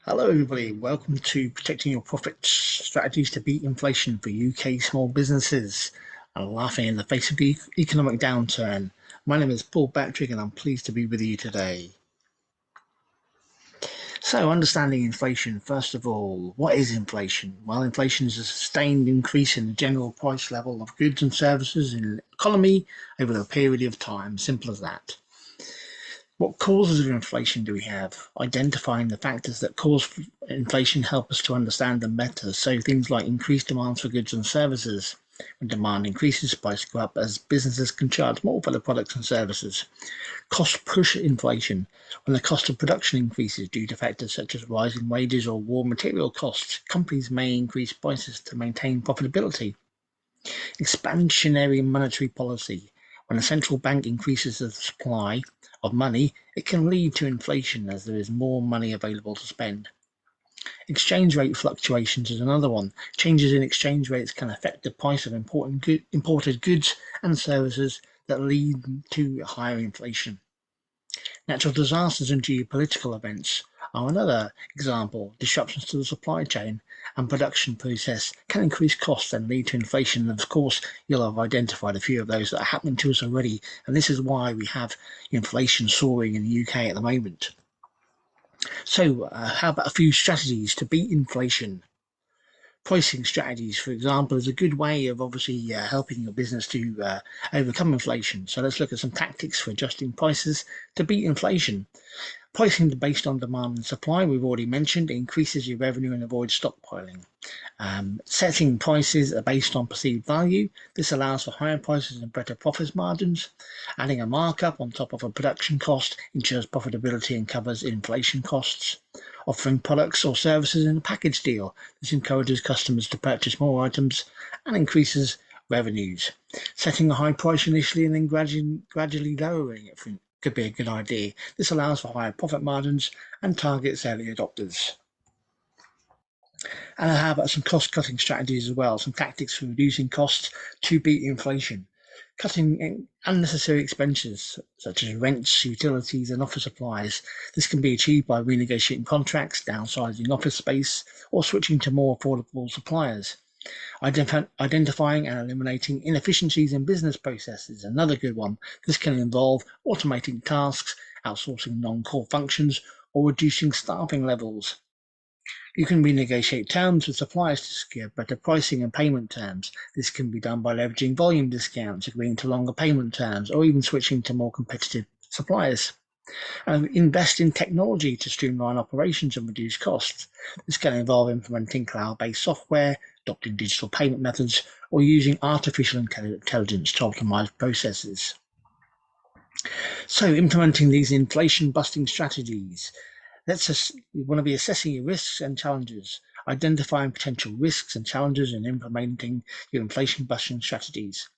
Hello, everybody. Welcome to Protecting Your Profits Strategies to Beat Inflation for UK Small Businesses and Laughing in the Face of the Economic Downturn. My name is Paul Batrick and I'm pleased to be with you today. So, understanding inflation, first of all, what is inflation? Well, inflation is a sustained increase in the general price level of goods and services in the economy over a period of time. Simple as that. What causes of inflation do we have? Identifying the factors that cause inflation help us to understand them better. So things like increased demands for goods and services. When demand increases, prices go up as businesses can charge more for the products and services. Cost push inflation. When the cost of production increases due to factors such as rising wages or raw material costs, companies may increase prices to maintain profitability. Expansionary monetary policy. When a central bank increases the supply of money, it can lead to inflation as there is more money available to spend. Exchange rate fluctuations is another one. Changes in exchange rates can affect the price of imported goods and services that lead to higher inflation. Natural disasters and geopolitical events are another example. Disruptions to the supply chain and production process can increase costs and lead to inflation. And of course, you'll have identified a few of those that are happening to us already. And this is why we have inflation soaring in the UK at the moment. So, how about a few strategies to beat inflation? Pricing strategies, for example, is a good way of obviously helping your business to overcome inflation. So let's look at some tactics for adjusting prices to beat inflation. Pricing based on demand and supply, we've already mentioned, increases your revenue and avoids stockpiling. Setting prices are based on perceived value. This allows for higher prices and better profit margins. Adding a markup on top of a production cost ensures profitability and covers inflation costs. Offering products or services in a package deal. This encourages customers to purchase more items and increases revenues. Setting a high price initially and then gradually lowering it could be a good idea. This allows for higher profit margins and targets early adopters. And how about some cost-cutting strategies as well, some tactics for reducing costs to beat inflation. Cutting unnecessary expenses such as rents, utilities, and office supplies. This can be achieved by renegotiating contracts, downsizing office space, or switching to more affordable suppliers. Identifying and eliminating inefficiencies in business processes, another good one. This can involve automating tasks, outsourcing non-core functions, or reducing staffing levels. You can renegotiate terms with suppliers to secure better pricing and payment terms. This can be done by leveraging volume discounts, agreeing to longer payment terms, or even switching to more competitive suppliers. Invest in technology to streamline operations and reduce costs. This can involve implementing cloud-based software, adopting digital payment methods, or using artificial intelligence to optimize processes. So, implementing these inflation-busting strategies. We want to be assessing your risks and challenges, identifying potential risks and challenges, and implementing your inflation-busting strategies.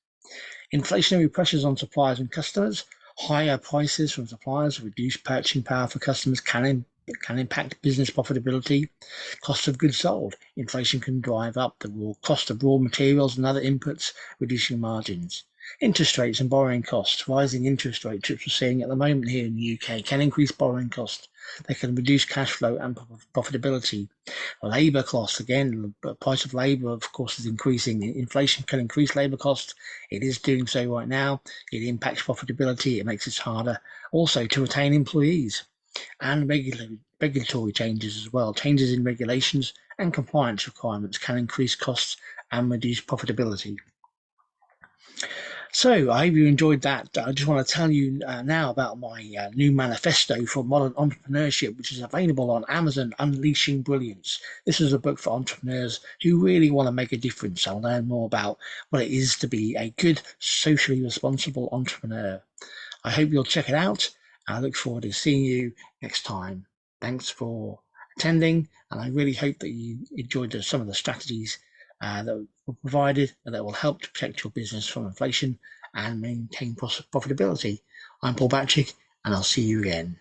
Inflationary pressures on suppliers and customers. Higher prices from suppliers, reduced purchasing power for customers can impact business profitability. Cost of goods sold. Inflation can drive up the cost of raw materials and other inputs, reducing margins. Interest rates and borrowing costs. Rising interest rates, which we're seeing at the moment here in the UK, can increase borrowing costs. They can reduce cash flow and profitability. Labour costs, again, the price of labour, of course, is increasing. Inflation can increase labour costs. It is doing so right now. It impacts profitability. It makes it harder also to retain employees. And regulatory changes as well. Changes in regulations and compliance requirements can increase costs and reduce profitability. So I hope you enjoyed that. I just want to tell you now about my new manifesto for modern entrepreneurship, which is available on Amazon, Unleashing Brilliance. This is a book for entrepreneurs who really want to make a difference. I'll learn more about what it is to be a good, socially responsible entrepreneur. I hope you'll check it out. I look forward to seeing you next time. Thanks for attending, and I really hope that you enjoyed some of the strategies that were provided and that will help to protect your business from inflation and maintain profitability. I'm Paul Batrick, and I'll see you again.